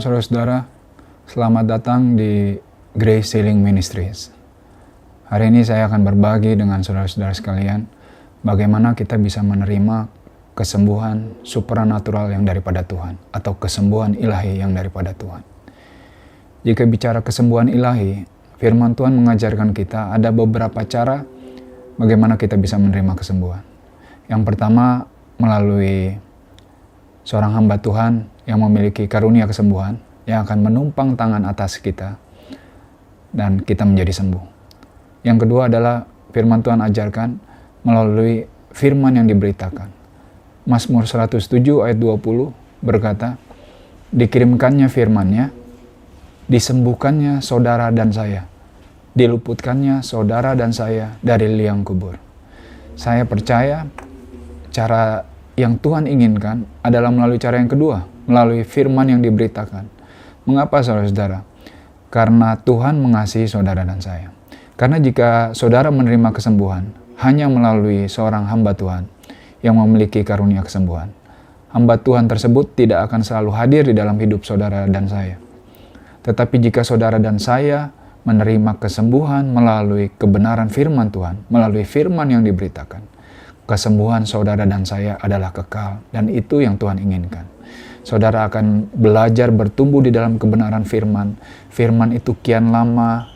Shalom saudara-saudara, selamat datang di Grace Healing Ministries. Hari ini saya akan berbagi dengan saudara-saudara sekalian bagaimana kita bisa menerima kesembuhan supranatural yang daripada Tuhan atau kesembuhan ilahi yang daripada Tuhan. Jika bicara kesembuhan ilahi, firman Tuhan mengajarkan kita ada beberapa cara bagaimana kita bisa menerima kesembuhan. Yang pertama, melalui seorang hamba Tuhan yang memiliki karunia kesembuhan yang akan menumpang tangan atas kita dan kita menjadi sembuh. Yang kedua adalah firman Tuhan ajarkan melalui firman yang diberitakan. Mazmur 107 ayat 20 berkata, dikirimkannya firman-Nya, disembuhkannya saudara dan saya, diluputkannya saudara dan saya dari liang kubur. Saya percaya cara yang Tuhan inginkan adalah melalui cara yang kedua, melalui firman yang diberitakan. Mengapa saudara-saudara? Karena Tuhan mengasihi saudara dan saya. Karena jika saudara menerima kesembuhan hanya melalui seorang hamba Tuhan yang memiliki karunia kesembuhan, hamba Tuhan tersebut tidak akan selalu hadir di dalam hidup saudara dan saya. Tetapi jika saudara dan saya menerima kesembuhan melalui kebenaran firman Tuhan, melalui firman yang diberitakan, kesembuhan saudara dan saya adalah kekal, dan itu yang Tuhan inginkan. Saudara akan belajar bertumbuh di dalam kebenaran firman. Firman itu kian lama,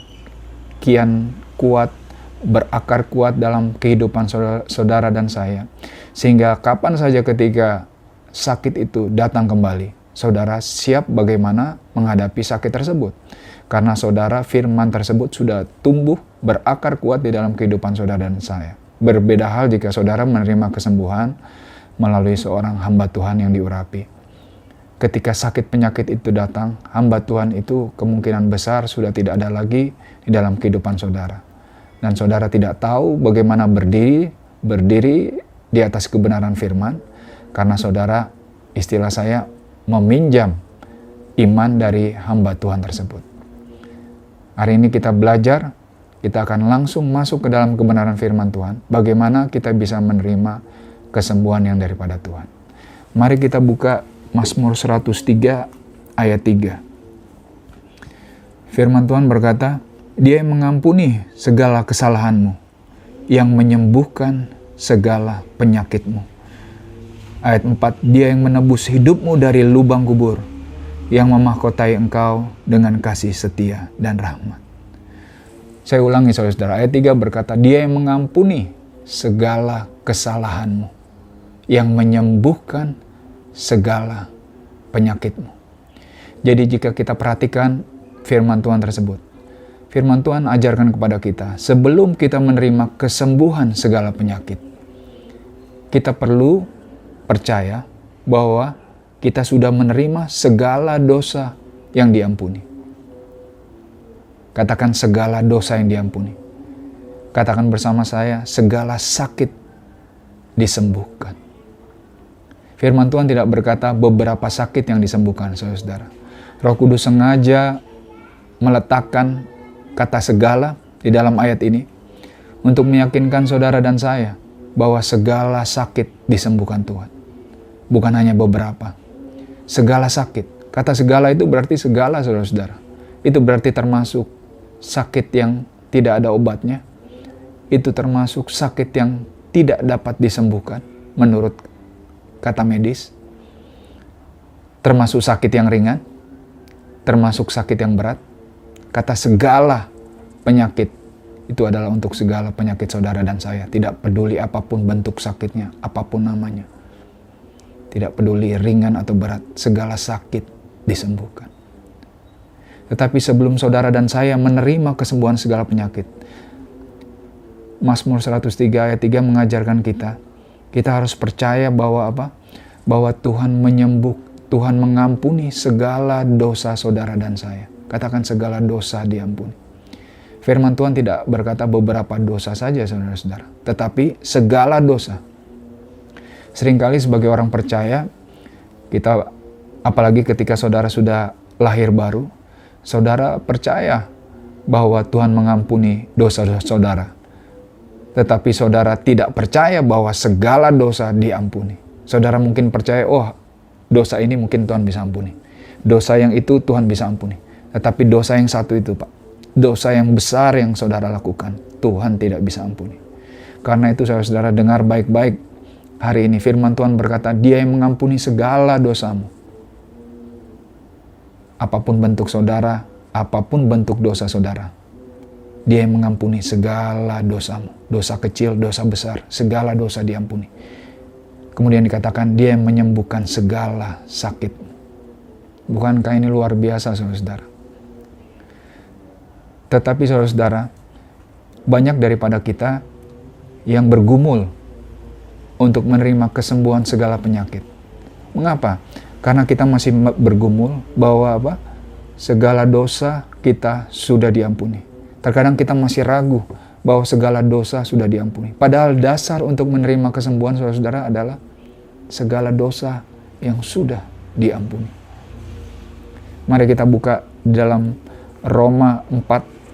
kian kuat, berakar kuat dalam kehidupan saudara dan saya. Sehingga kapan saja ketika sakit itu datang kembali, saudara siap bagaimana menghadapi sakit tersebut. Karena saudara, firman tersebut sudah tumbuh, berakar kuat di dalam kehidupan saudara dan saya. Berbeda hal jika saudara menerima kesembuhan melalui seorang hamba Tuhan yang diurapi. Ketika sakit penyakit itu datang, hamba Tuhan itu kemungkinan besar sudah tidak ada lagi di dalam kehidupan saudara. Dan saudara tidak tahu bagaimana berdiri di atas kebenaran firman, karena saudara, istilah saya, meminjam iman dari hamba Tuhan tersebut. Hari ini kita belajar, kita akan langsung masuk ke dalam kebenaran firman Tuhan, bagaimana kita bisa menerima kesembuhan yang daripada Tuhan. Mari kita buka Mazmur 103 ayat 3. Firman Tuhan berkata, Dia yang mengampuni segala kesalahanmu, yang menyembuhkan segala penyakitmu. Ayat 4, Dia yang menebus hidupmu dari lubang kubur, yang memahkotai engkau dengan kasih setia dan rahmat. Saya ulangi saudara-saudara, ayat 3 berkata, Dia yang mengampuni segala kesalahanmu, yang menyembuhkan segala penyakitmu. Jadi jika kita perhatikan firman Tuhan tersebut, firman Tuhan ajarkan kepada kita, sebelum kita menerima kesembuhan segala penyakit, kita perlu percaya bahwa kita sudah menerima segala dosa yang diampuni. Katakan segala dosa yang diampuni. Katakan bersama saya, segala sakit disembuhkan. Firman Tuhan tidak berkata beberapa sakit yang disembuhkan, saudara-saudara. Roh Kudus sengaja meletakkan kata segala di dalam ayat ini untuk meyakinkan saudara dan saya bahwa segala sakit disembuhkan Tuhan. Bukan hanya beberapa. Segala sakit. Kata segala itu berarti segala, saudara-saudara. Itu berarti termasuk sakit yang tidak ada obatnya. Itu termasuk sakit yang tidak dapat disembuhkan menurut kata medis. Termasuk sakit yang ringan. Termasuk sakit yang berat. Kata segala penyakit itu adalah untuk segala penyakit saudara dan saya. Tidak peduli apapun bentuk sakitnya, apapun namanya. Tidak peduli ringan atau berat, segala sakit disembuhkan. Tetapi sebelum saudara dan saya menerima kesembuhan segala penyakit, Mazmur 103 ayat 3 mengajarkan kita harus percaya bahwa apa? Bahwa Tuhan Tuhan mengampuni segala dosa saudara dan saya. Katakan segala dosa diampuni. Firman Tuhan tidak berkata beberapa dosa saja, saudara-saudara, tetapi segala dosa. Seringkali sebagai orang percaya, kita apalagi ketika saudara sudah lahir baru, saudara percaya bahwa Tuhan mengampuni dosa-dosa saudara. Tetapi saudara tidak percaya bahwa segala dosa diampuni. Saudara mungkin percaya, oh dosa ini mungkin Tuhan bisa ampuni. Dosa yang itu Tuhan bisa ampuni. Tetapi dosa yang satu itu, Pak, dosa yang besar yang saudara lakukan, Tuhan tidak bisa ampuni. Karena itu saudara dengar baik-baik hari ini. Firman Tuhan berkata, Dia yang mengampuni segala dosamu. Apapun bentuk saudara, apapun bentuk dosa saudara, Dia yang mengampuni segala dosamu. Dosa kecil, dosa besar, segala dosa diampuni. Kemudian dikatakan Dia yang menyembuhkan segala sakit. Bukankah ini luar biasa saudara? Tetapi saudara, banyak daripada kita yang bergumul untuk menerima kesembuhan segala penyakit. Mengapa? Karena kita masih bergumul bahwa segala dosa kita sudah diampuni. Terkadang kita masih ragu bahwa segala dosa sudah diampuni. Padahal dasar untuk menerima kesembuhan saudara adalah segala dosa yang sudah diampuni. Mari kita buka di dalam Roma 4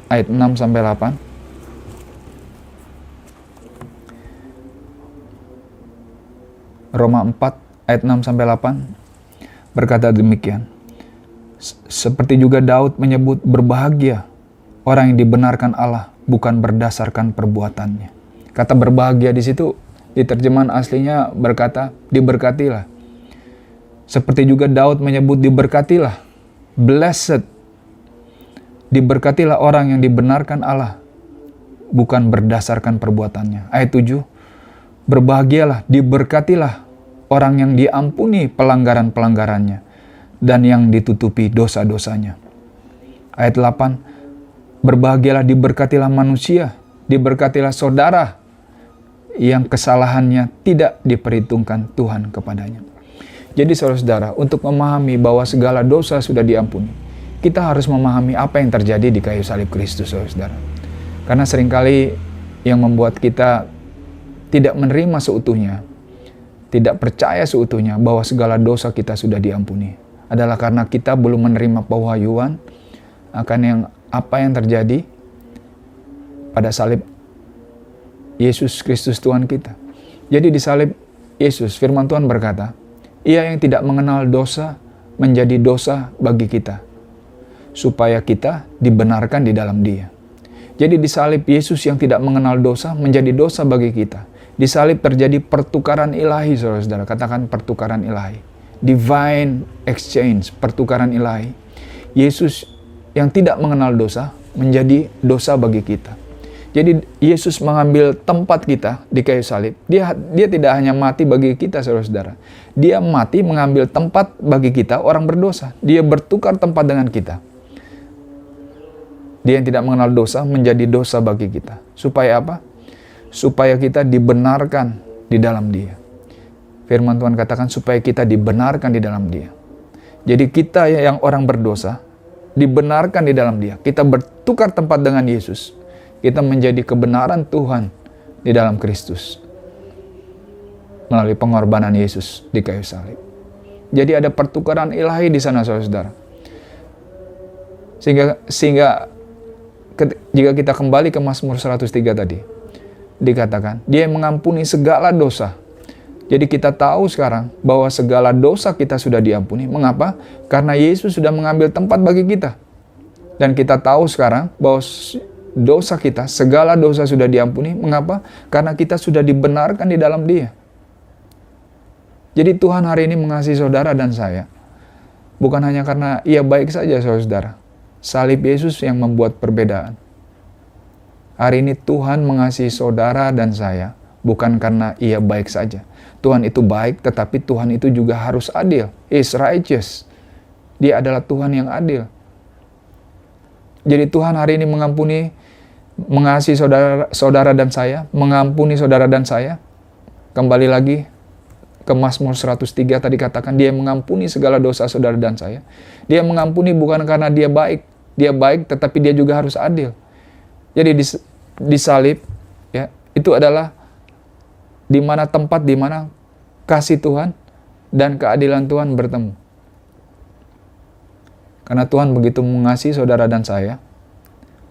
ayat 6 sampai 8. Roma 4 ayat 6 sampai 8 berkata demikian. Seperti juga Daud menyebut berbahagia orang yang dibenarkan Allah bukan berdasarkan perbuatannya. Kata berbahagia di situ di terjemahan aslinya berkata diberkatilah. Seperti juga Daud menyebut diberkatilah, blessed. Diberkatilah orang yang dibenarkan Allah bukan berdasarkan perbuatannya. Ayat 7. Berbahagialah, diberkatilah orang yang diampuni pelanggaran-pelanggarannya dan yang ditutupi dosa-dosanya. Ayat 8. Berbahagialah, diberkatilah manusia, diberkatilah saudara yang kesalahannya tidak diperhitungkan Tuhan kepadanya. Jadi saudara-saudara, untuk memahami bahwa segala dosa sudah diampuni, kita harus memahami apa yang terjadi di kayu salib Kristus, saudara. Karena seringkali yang membuat kita tidak menerima seutuhnya, tidak percaya seutuhnya bahwa segala dosa kita sudah diampuni, adalah karena kita belum menerima pewahyuan akan apa yang terjadi pada salib Yesus Kristus Tuhan kita. Jadi di salib Yesus, firman Tuhan berkata, Ia yang tidak mengenal dosa menjadi dosa bagi kita, supaya kita dibenarkan di dalam Dia. Jadi di salib Yesus yang tidak mengenal dosa menjadi dosa bagi kita. Di salib terjadi pertukaran ilahi, saudara-saudara. Katakan pertukaran ilahi. Divine exchange, pertukaran ilahi. Yesus yang tidak mengenal dosa menjadi dosa bagi kita. Jadi Yesus mengambil tempat kita di kayu salib. Dia tidak hanya mati bagi kita, saudara-saudara. Dia mati mengambil tempat bagi kita, orang berdosa. Dia bertukar tempat dengan kita. Dia yang tidak mengenal dosa menjadi dosa bagi kita. Supaya apa? Supaya kita dibenarkan di dalam Dia. Firman Tuhan katakan supaya kita dibenarkan di dalam Dia. Jadi kita yang orang berdosa dibenarkan di dalam Dia. Kita bertukar tempat dengan Yesus. Kita menjadi kebenaran Tuhan di dalam Kristus melalui pengorbanan Yesus di kayu salib. Jadi ada pertukaran ilahi di sana, saudara-saudara. Sehingga jika kita kembali ke Mazmur 103 tadi, dikatakan, Dia yang mengampuni segala dosa. Jadi kita tahu sekarang bahwa segala dosa kita sudah diampuni. Mengapa? Karena Yesus sudah mengambil tempat bagi kita. Dan kita tahu sekarang bahwa dosa kita, segala dosa sudah diampuni. Mengapa? Karena kita sudah dibenarkan di dalam Dia. Jadi Tuhan hari ini mengasihi saudara dan saya. Bukan hanya karena Ia baik saja, saudara. Salib Yesus yang membuat perbedaan. Hari ini Tuhan mengasihi saudara dan saya bukan karena Ia baik saja. Tuhan itu baik, tetapi Tuhan itu juga harus adil. He is righteous. Dia adalah Tuhan yang adil. Jadi Tuhan hari ini mengasihi saudara dan saya, mengampuni saudara dan saya. Kembali lagi ke Mazmur 103 tadi katakan, Dia mengampuni segala dosa saudara dan saya. Dia mengampuni bukan karena Dia baik. Dia baik, tetapi Dia juga harus adil. Jadi di salib, ya, itu adalah tempat di mana kasih Tuhan dan keadilan Tuhan bertemu. Karena Tuhan begitu mengasihi saudara dan saya,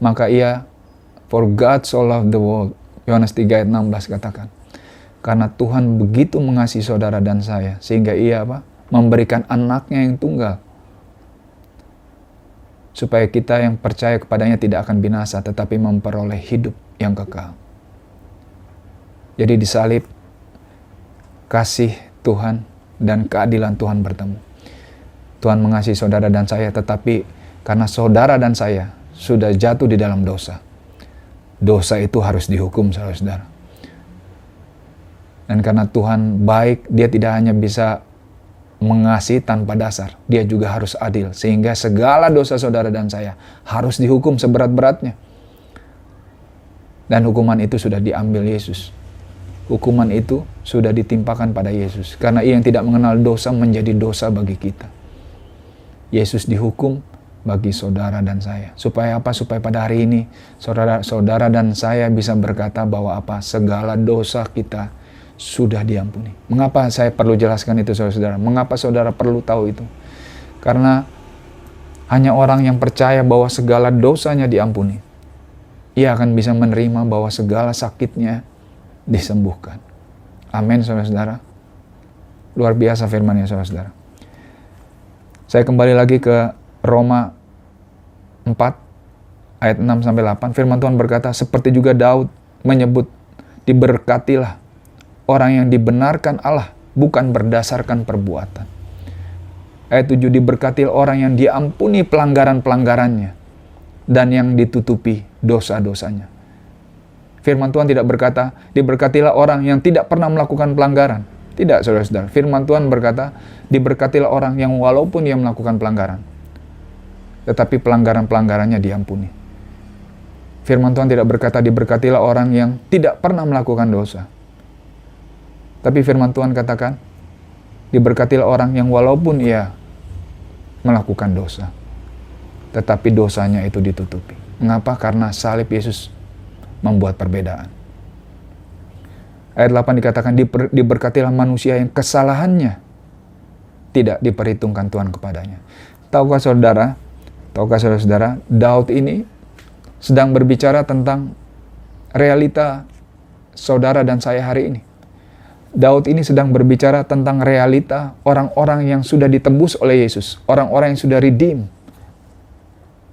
maka Ia, for God so loved the world, Yohanes 3 ayat 16 katakan. Karena Tuhan begitu mengasihi saudara dan saya, sehingga Ia memberikan anaknya yang tunggal, supaya kita yang percaya kepadanya tidak akan binasa, tetapi memperoleh hidup yang kekal. Jadi di salib, kasih Tuhan dan keadilan Tuhan bertemu. Tuhan mengasihi saudara dan saya, tetapi karena saudara dan saya sudah jatuh di dalam dosa, dosa itu harus dihukum, saudara-saudara. Dan karena Tuhan baik, Dia tidak hanya bisa mengasihi tanpa dasar, Dia juga harus adil, sehingga segala dosa saudara dan saya harus dihukum seberat-beratnya. Dan hukuman itu sudah diambil Yesus. Hukuman itu sudah ditimpakan pada Yesus, karena Ia yang tidak mengenal dosa menjadi dosa bagi kita. Yesus dihukum bagi saudara dan saya. Supaya apa? Supaya pada hari ini saudara dan saya bisa berkata bahwa apa? Segala dosa kita sudah diampuni. Mengapa saya perlu jelaskan itu, saudara-saudara? Mengapa saudara perlu tahu itu? Karena hanya orang yang percaya bahwa segala dosanya diampuni, ia akan bisa menerima bahwa segala sakitnya disembuhkan. Amin, saudara-saudara. Luar biasa firman-Nya, saudara-saudara. Saya kembali lagi ke Roma 4 ayat 6-8. Firman Tuhan berkata, seperti juga Daud menyebut, diberkatilah orang yang dibenarkan Allah bukan berdasarkan perbuatan. Ayat 7, diberkatilah orang yang diampuni pelanggaran-pelanggarannya dan yang ditutupi dosa-dosanya. Firman Tuhan tidak berkata, diberkatilah orang yang tidak pernah melakukan pelanggaran. Tidak, saudara-saudara. Firman Tuhan berkata, diberkatilah orang yang walaupun dia melakukan pelanggaran, tetapi pelanggaran-pelanggarannya diampuni. Firman Tuhan tidak berkata, diberkatilah orang yang tidak pernah melakukan dosa. Tapi firman Tuhan katakan, diberkatilah orang yang walaupun ia melakukan dosa, tetapi dosanya itu ditutupi. Mengapa? Karena salib Yesus membuat perbedaan. Ayat 8 dikatakan, diberkatilah manusia yang kesalahannya tidak diperhitungkan Tuhan kepadanya. Tahukah saudara, Daud ini sedang berbicara tentang realita saudara dan saya hari ini. Daud ini sedang berbicara tentang realita orang-orang yang sudah ditebus oleh Yesus, orang-orang yang sudah redeem.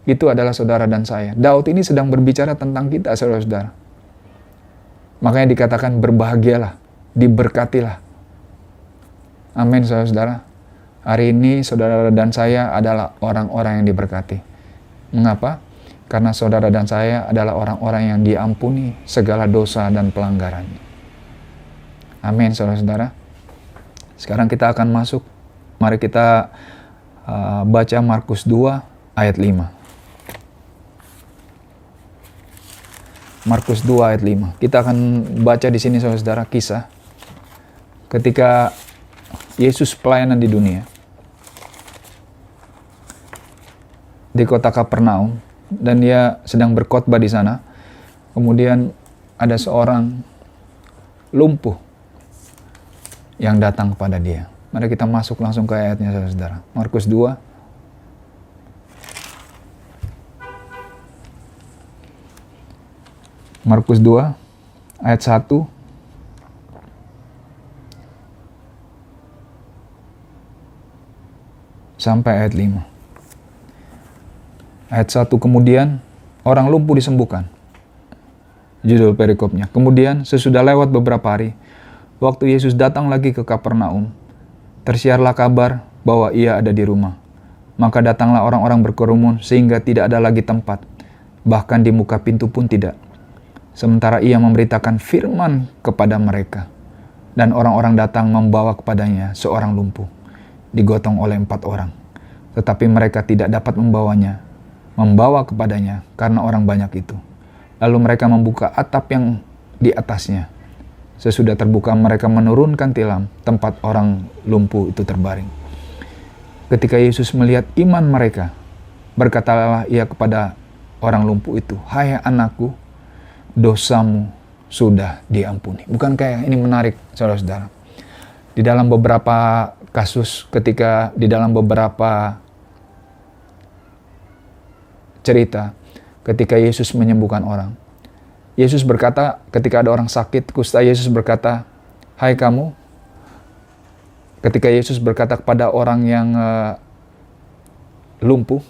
Itu adalah saudara dan saya. Daud ini sedang berbicara tentang kita, saudara-saudara. Makanya dikatakan berbahagialah, diberkatilah. Amin, saudara-saudara. Hari ini saudara dan saya adalah orang-orang yang diberkati. Mengapa? Karena saudara dan saya adalah orang-orang yang diampuni segala dosa dan pelanggarannya. Amin, saudara-saudara. Sekarang kita akan masuk. Mari kita baca Markus 2 ayat 5. Markus 2 ayat 5. Kita akan baca di sini, saudara-saudara, kisah ketika Yesus pelayanan di dunia. Di kota Kapernaum, dan dia sedang berkhotbah di sana. Kemudian ada seorang lumpuh yang datang kepada dia. Mari kita masuk langsung ke ayatnya, saudara-saudara. Markus 2. Markus 2 ayat 1 sampai ayat 5. Ayat 1, kemudian orang lumpuh disembuhkan. Judul perikopnya. Kemudian sesudah lewat beberapa hari, waktu Yesus datang lagi ke Kapernaum, tersiarlah kabar bahwa ia ada di rumah. Maka datanglah orang-orang berkerumun sehingga tidak ada lagi tempat, bahkan di muka pintu pun tidak. Sementara ia memberitakan firman kepada mereka, dan orang-orang datang membawa kepadanya seorang lumpuh, digotong oleh 4 orang. Tetapi mereka tidak dapat membawa kepadanya karena orang banyak itu. Lalu mereka membuka atap yang di atasnya. Sesudah terbuka, mereka menurunkan tilam tempat orang lumpuh itu terbaring. Ketika Yesus melihat iman mereka, berkatalah ia kepada orang lumpuh itu, "Hai anakku, dosamu sudah diampuni." Bukankah ini menarik, saudara-saudara? Di dalam beberapa kasus, ketika di dalam beberapa cerita, ketika Yesus menyembuhkan orang, Yesus berkata, ketika ada orang sakit kusta, Yesus berkata, "Hai kamu." Ketika Yesus berkata kepada orang yang lumpuh,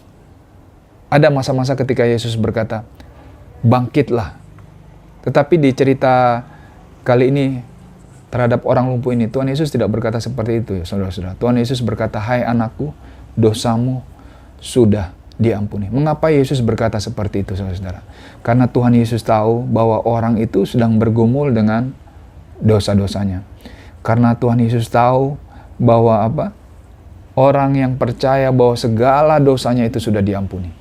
Ada masa-masa ketika Yesus berkata, bangkitlah. Tetapi di cerita kali ini terhadap orang lumpuh ini, Tuhan Yesus tidak berkata seperti itu ya saudara-saudara. Tuhan Yesus berkata, hai anakku, dosamu sudah diampuni. Mengapa Yesus berkata seperti itu saudara-saudara? Karena Tuhan Yesus tahu bahwa orang itu sedang bergumul dengan dosa-dosanya. Karena Tuhan Yesus tahu bahwa orang yang percaya bahwa segala dosanya itu sudah diampuni,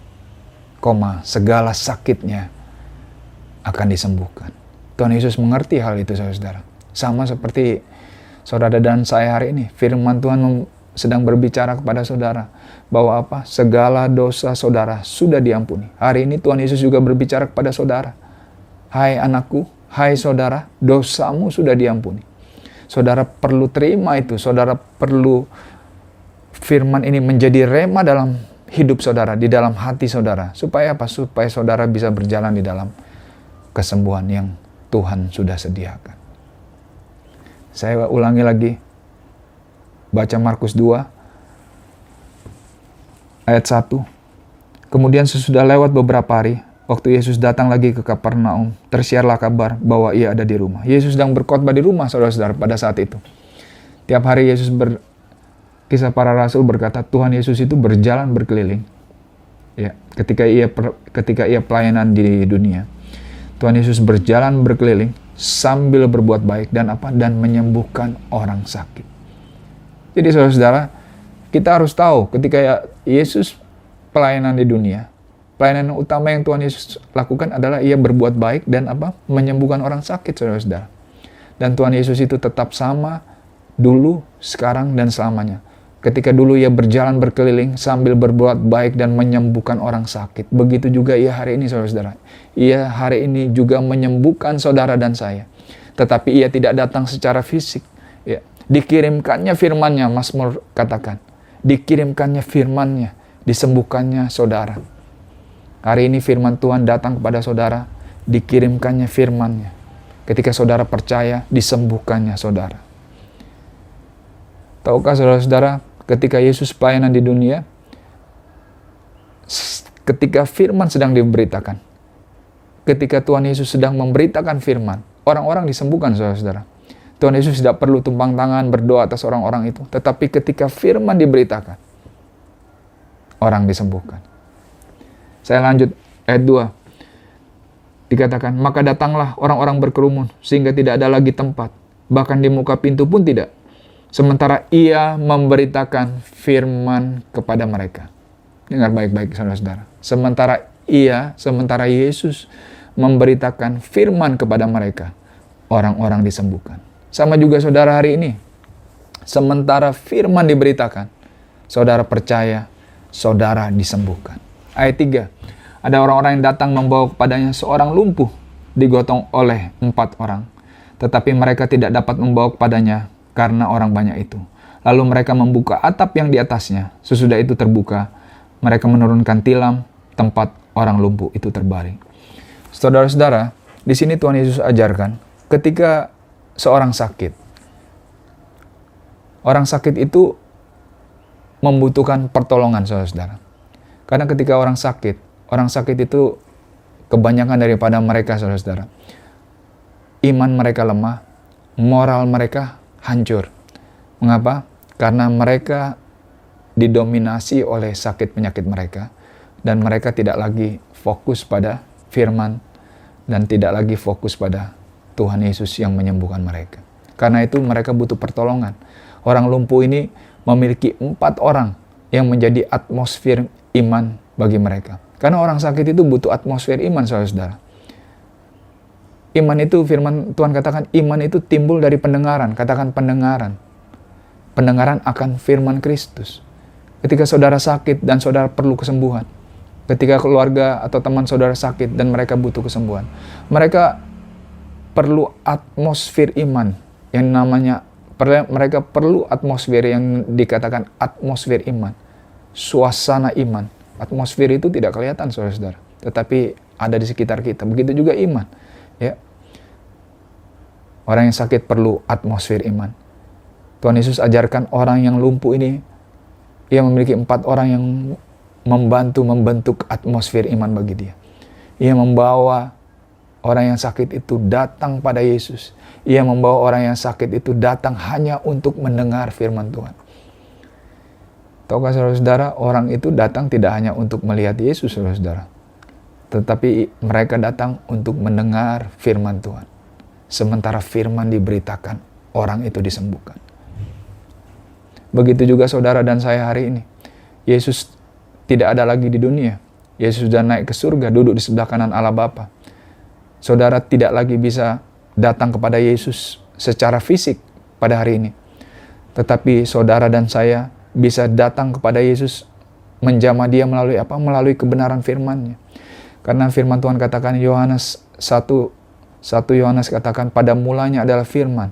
segala sakitnya akan disembuhkan. Tuhan Yesus mengerti hal itu saudara-saudara. Sama seperti saudara dan saya hari ini, firman Tuhan sedang berbicara kepada saudara bahwa segala dosa saudara sudah diampuni. Hari ini Tuhan Yesus juga berbicara kepada saudara. Hai anakku, hai saudara, dosamu sudah diampuni. Saudara perlu terima itu. Saudara perlu firman ini menjadi rema dalam hidup saudara, di dalam hati saudara. Supaya Supaya saudara bisa berjalan di dalam kesembuhan yang Tuhan sudah sediakan. Saya ulangi lagi. Baca Markus 2 ayat 1. Kemudian sesudah lewat beberapa hari, waktu Yesus datang lagi ke Kapernaum, tersiarlah kabar bahwa ia ada di rumah. Yesus sedang berkhotbah di rumah saudara-saudara pada saat itu. Tiap hari Yesus Kisah para Rasul berkata Tuhan Yesus itu berjalan berkeliling. Ya, ketika ia pelayanan di dunia, Tuhan Yesus berjalan berkeliling sambil berbuat baik dan menyembuhkan orang sakit. Jadi saudara-saudara, kita harus tahu ketika Yesus pelayanan di dunia, pelayanan utama yang Tuhan Yesus lakukan adalah ia berbuat baik dan menyembuhkan orang sakit saudara-saudara. Dan Tuhan Yesus itu tetap sama dulu, sekarang, dan selamanya. Ketika dulu ia berjalan berkeliling sambil berbuat baik dan menyembuhkan orang sakit, begitu juga ia hari ini saudara-saudara. Ia hari ini juga menyembuhkan saudara dan saya. Tetapi ia tidak datang secara fisik. Ya. Dikirimkannya firman-Nya, Mazmur katakan. Dikirimkannya firman-Nya, disembuhkannya saudara. Hari ini firman Tuhan datang kepada saudara, dikirimkannya firman-Nya. Ketika saudara percaya, disembuhkannya saudara. Tahukah saudara-saudara, ketika Yesus pelayanan di dunia, ketika firman sedang diberitakan, ketika Tuhan Yesus sedang memberitakan firman, orang-orang disembuhkan saudara-saudara. Tuhan Yesus tidak perlu tumpang tangan berdoa atas orang-orang itu. Tetapi ketika firman diberitakan, orang disembuhkan. Saya lanjut ayat 2. Dikatakan, maka datanglah orang-orang berkerumun sehingga tidak ada lagi tempat. Bahkan di muka pintu pun tidak. Sementara ia memberitakan firman kepada mereka. Dengar baik-baik saudara-saudara. Sementara Yesus memberitakan firman kepada mereka, orang-orang disembuhkan. Sama juga saudara hari ini. Sementara firman diberitakan, saudara percaya, saudara disembuhkan. Ayat 3. Ada orang-orang yang datang membawa kepadanya seorang lumpuh, digotong oleh 4 orang. Tetapi mereka tidak dapat membawa kepadanya karena orang banyak itu. Lalu mereka membuka atap yang di atasnya. Sesudah itu terbuka, mereka menurunkan tilam tempat orang lumpuh itu terbaring. Saudara-saudara, di sini Tuhan Yesus ajarkan ketika seorang sakit. Orang sakit itu membutuhkan pertolongan saudara-saudara. Karena ketika orang sakit itu kebanyakan daripada mereka saudara-saudara. Iman mereka lemah, moral mereka hancur. Mengapa? Karena mereka didominasi oleh sakit penyakit mereka. Dan mereka tidak lagi fokus pada firman. Dan tidak lagi fokus pada Tuhan Yesus yang menyembuhkan mereka. Karena itu mereka butuh pertolongan. Orang lumpuh ini memiliki 4 orang yang menjadi atmosfer iman bagi mereka. Karena orang sakit itu butuh atmosfer iman saudara-saudara. Iman itu, firman Tuhan katakan, iman itu timbul dari pendengaran. Katakan pendengaran. Pendengaran akan firman Kristus. Ketika saudara sakit dan saudara perlu kesembuhan. Ketika keluarga atau teman saudara sakit dan mereka butuh kesembuhan. Mereka perlu atmosfer iman yang mereka perlu atmosfer yang dikatakan atmosfer iman, suasana iman. Atmosfer itu tidak kelihatan saudara-saudara, tetapi ada di sekitar kita. Begitu juga iman, ya. Orang yang sakit perlu atmosfer iman. Tuhan Yesus ajarkan orang yang lumpuh ini, ia memiliki 4 orang yang membentuk atmosfer iman bagi dia. Ia membawa orang yang sakit itu datang pada Yesus. Ia membawa orang yang sakit itu datang hanya untuk mendengar firman Tuhan. Tahukah saudara-saudara, orang itu datang tidak hanya untuk melihat Yesus, saudara-saudara. Tetapi mereka datang untuk mendengar firman Tuhan. Sementara firman diberitakan, orang itu disembuhkan. Begitu juga saudara dan saya hari ini. Yesus tidak ada lagi di dunia. Yesus sudah naik ke surga, duduk di sebelah kanan Allah Bapa. Saudara tidak lagi bisa datang kepada Yesus secara fisik pada hari ini. Tetapi saudara dan saya bisa datang kepada Yesus, menjamah dia melalui apa? Melalui kebenaran firman-Nya. Karena firman Tuhan katakan, Yohanes 1 Yohanes katakan, pada mulanya adalah firman.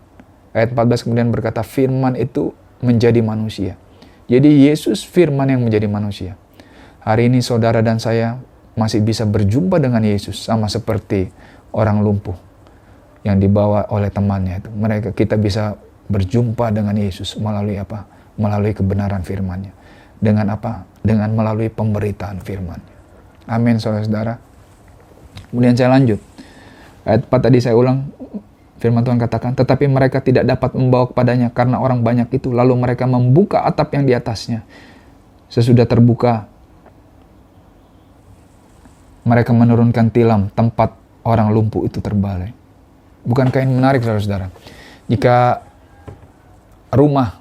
Ayat 14 kemudian berkata, firman itu menjadi manusia. Jadi Yesus firman yang menjadi manusia. Hari ini saudara dan saya masih bisa berjumpa dengan Yesus, sama seperti orang lumpuh yang dibawa oleh temannya itu. Kita bisa berjumpa dengan Yesus melalui apa? Melalui kebenaran firman-Nya. Dengan apa? Dengan melalui pemberitaan firman-Nya. Amin, saudara-saudara. Kemudian saya lanjut. Ayat 4 tadi saya ulang. Firman Tuhan katakan, tetapi mereka tidak dapat membawa kepadanya karena orang banyak itu. Lalu mereka membuka atap yang di atasnya. Sesudah terbuka, mereka menurunkan tilam tempat orang lumpuh itu terbalik. Bukankah ini menarik, saudara-saudara? Jika rumah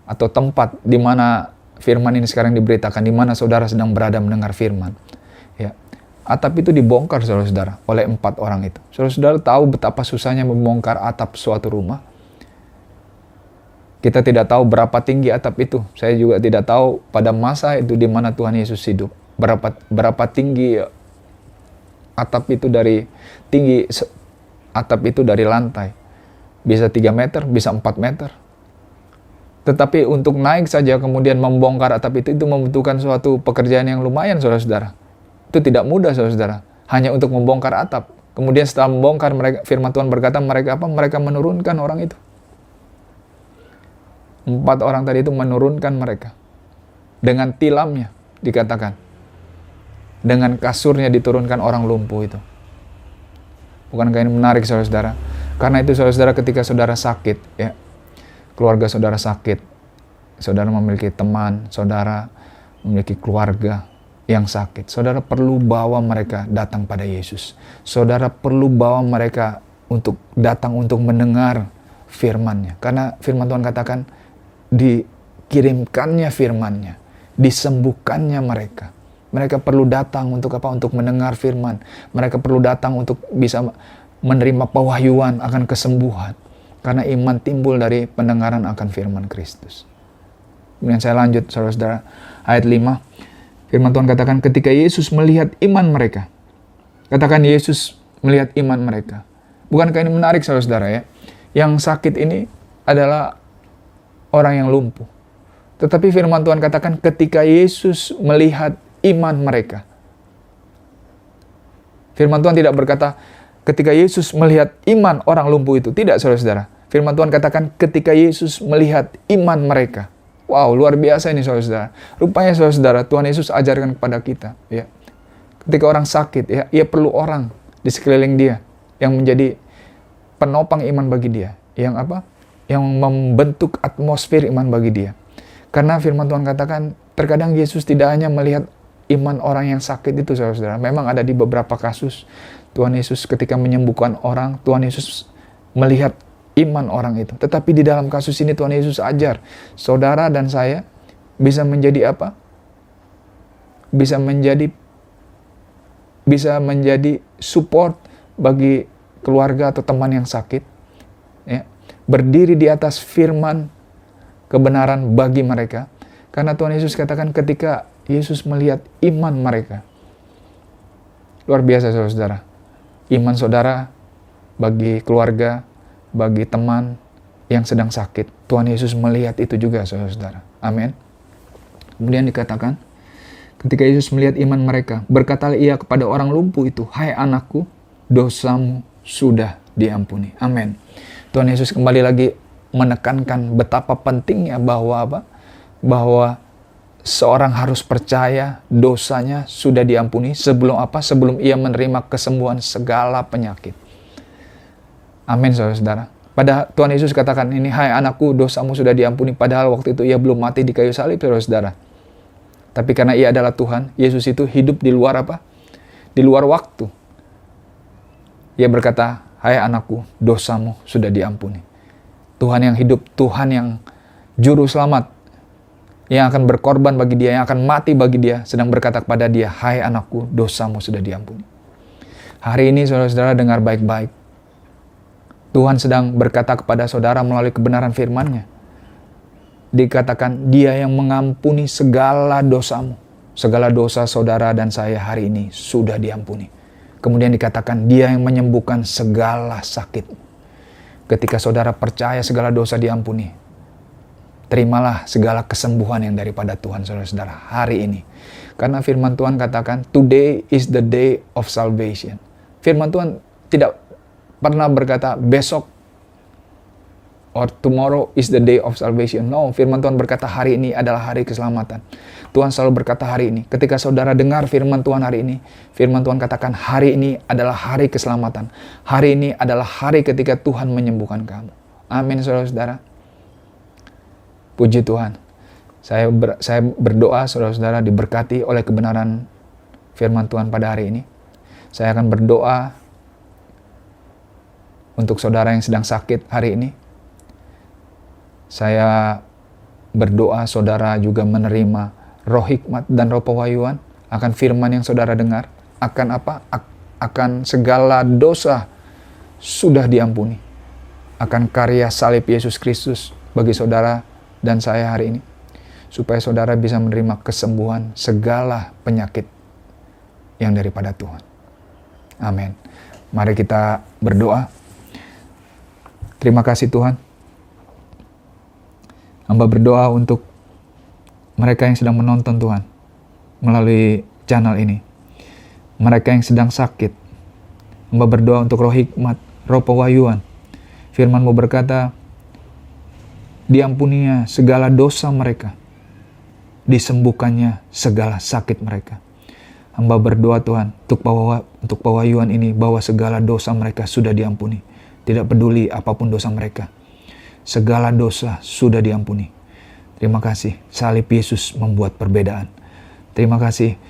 atau tempat di mana firman ini sekarang diberitakan, di mana saudara sedang berada mendengar firman, ya, atap itu dibongkar, saudara-saudara, oleh 4 orang itu. Saudara-saudara tahu betapa susahnya membongkar atap suatu rumah? Kita tidak tahu berapa tinggi atap itu. Saya juga tidak tahu pada masa itu di mana Tuhan Yesus hidup. Berapa tinggi atap itu dari lantai. Bisa 3 meter, bisa 4 meter. Tetapi untuk naik saja kemudian membongkar atap itu membutuhkan suatu pekerjaan yang lumayan, saudara-saudara. Itu tidak mudah, saudara-saudara. Hanya untuk membongkar atap. Kemudian setelah membongkar, firman Tuhan berkata, mereka menurunkan orang itu. 4 orang tadi itu menurunkan mereka. Dengan tilamnya, dikatakan. Dengan kasurnya diturunkan orang lumpuh itu. Bukankah ini menarik, saudara-saudara? Karena itu, saudara-saudara, ketika saudara sakit, ya, keluarga saudara sakit, saudara memiliki teman, saudara memiliki keluarga yang sakit, saudara perlu bawa mereka datang pada Yesus. Saudara perlu bawa mereka untuk datang untuk mendengar firman-Nya. Karena firman Tuhan katakan, dikirimkannya firman-Nya, disembuhkannya mereka. Mereka perlu datang untuk apa? Untuk mendengar firman. Mereka perlu datang untuk bisa menerima pewahyuan akan kesembuhan. Karena iman timbul dari pendengaran akan firman Kristus. Kemudian saya lanjut, saudara-saudara. Ayat 5. Firman Tuhan katakan, ketika Yesus melihat iman mereka. Katakan, Yesus melihat iman mereka. Bukankah ini menarik, saudara-saudara, ya? Yang sakit ini adalah orang yang lumpuh. Tetapi firman Tuhan katakan, ketika Yesus melihat iman mereka. Firman Tuhan tidak berkata, ketika Yesus melihat iman orang lumpuh itu. Tidak, saudara-saudara. Firman Tuhan katakan, ketika Yesus melihat iman mereka. Wow, luar biasa ini, saudara-saudara. Rupanya, saudara-saudara, Tuhan Yesus ajarkan kepada kita. Ya. Ketika orang sakit, ya, ia perlu orang di sekeliling dia yang menjadi penopang iman bagi dia. Yang apa? Yang membentuk atmosfer iman bagi dia. Karena firman Tuhan katakan, terkadang Yesus tidak hanya melihat iman orang yang sakit itu, saudara-saudara. Memang ada di beberapa kasus, Tuhan Yesus ketika menyembuhkan orang, Tuhan Yesus melihat iman orang itu. Tetapi di dalam kasus ini Tuhan Yesus ajar, saudara dan saya bisa menjadi apa? Bisa menjadi support bagi keluarga atau teman yang sakit. Ya. Berdiri di atas firman kebenaran bagi mereka. Karena Tuhan Yesus katakan ketika Yesus melihat iman mereka. Luar biasa, saudara. Iman saudara bagi keluarga, bagi teman yang sedang sakit. Tuhan Yesus melihat itu juga, saudara. Amin. Kemudian dikatakan, ketika Yesus melihat iman mereka, berkatalah ia kepada orang lumpuh itu, hai anakku, dosamu sudah diampuni. Amin. Tuhan Yesus kembali lagi menekankan betapa pentingnya bahwa apa? Bahwa Seorang harus percaya dosanya sudah diampuni sebelum apa? Sebelum ia menerima kesembuhan segala penyakit. Amin, saudara-saudara. Pada Tuhan Yesus katakan ini, hai anakku, dosamu sudah diampuni. Padahal waktu itu ia belum mati di kayu salib, saudara-saudara. Tapi karena ia adalah Tuhan, Yesus itu hidup di luar apa? Di luar waktu. Ia berkata, hai anakku, dosamu sudah diampuni. Tuhan yang hidup, Tuhan yang juru selamat, yang akan berkorban bagi dia, yang akan mati bagi dia, sedang berkata kepada dia, hai anakku, dosamu sudah diampuni. Hari ini saudara-saudara dengar baik-baik. Tuhan sedang berkata kepada saudara melalui kebenaran firman-Nya. Dikatakan dia yang mengampuni segala dosamu. Segala dosa saudara dan saya hari ini sudah diampuni. Kemudian dikatakan dia yang menyembuhkan segala sakit. Ketika saudara percaya segala dosa diampuni, terimalah segala kesembuhan yang daripada Tuhan, saudara-saudara, hari ini. Karena firman Tuhan katakan, today is the day of salvation. Firman Tuhan tidak pernah berkata, besok or tomorrow is the day of salvation. No, firman Tuhan berkata, hari ini adalah hari keselamatan. Tuhan selalu berkata hari ini. Ketika saudara dengar firman Tuhan hari ini, firman Tuhan katakan, hari ini adalah hari keselamatan. Hari ini adalah hari ketika Tuhan menyembuhkan kamu. Amin, saudara-saudara. Puji Tuhan. Saya berdoa saudara-saudara diberkati oleh kebenaran firman Tuhan pada hari ini. Saya akan berdoa untuk saudara yang sedang sakit hari ini. Saya berdoa saudara juga menerima roh hikmat dan roh pewahyuan akan firman yang saudara dengar. Akan apa? Akan segala dosa sudah diampuni. Akan karya salib Yesus Kristus bagi saudara dan saya hari ini, supaya saudara bisa menerima kesembuhan segala penyakit yang daripada Tuhan. Amin. Mari kita berdoa. Terima kasih Tuhan. Hamba berdoa untuk mereka yang sedang menonton Tuhan melalui channel ini. Mereka yang sedang sakit. Hamba berdoa untuk roh hikmat, roh pewahyuan. Firman-Mu berkata, diampuninya segala dosa mereka, disembuhkannya segala sakit mereka. Hamba berdoa Tuhan untuk pewahyuan ini, bahwa segala dosa mereka sudah diampuni. Tidak peduli apapun dosa mereka, segala dosa sudah diampuni. Terima kasih, salib Yesus membuat perbedaan. Terima kasih,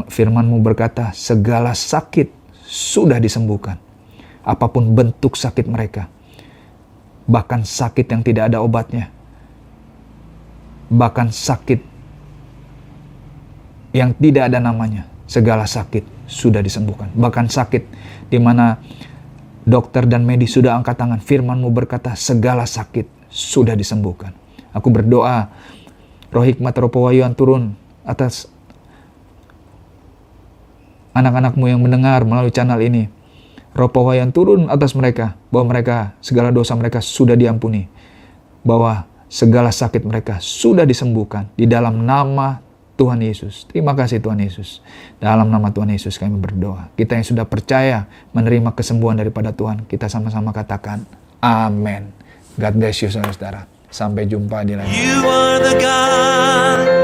firman-Mu berkata, segala sakit sudah disembuhkan. Apapun bentuk sakit mereka, bahkan sakit yang tidak ada obatnya, bahkan sakit yang tidak ada namanya, segala sakit sudah disembuhkan. Bahkan sakit di mana dokter dan medis sudah angkat tangan, firman-Mu berkata segala sakit sudah disembuhkan. Aku berdoa, roh hikmat, roh pewahyuan turun atas anak-anak-Mu yang mendengar melalui channel ini. Roh pewahyuan turun atas mereka, bahwa mereka, segala dosa mereka sudah diampuni, bahwa segala sakit mereka sudah disembuhkan di dalam nama Tuhan Yesus. Terima kasih Tuhan Yesus. Dalam nama Tuhan Yesus kami berdoa. Kita yang sudah percaya menerima kesembuhan daripada Tuhan, kita sama-sama katakan amin. God bless you saudara-saudara. Sampai jumpa di lain. You are the God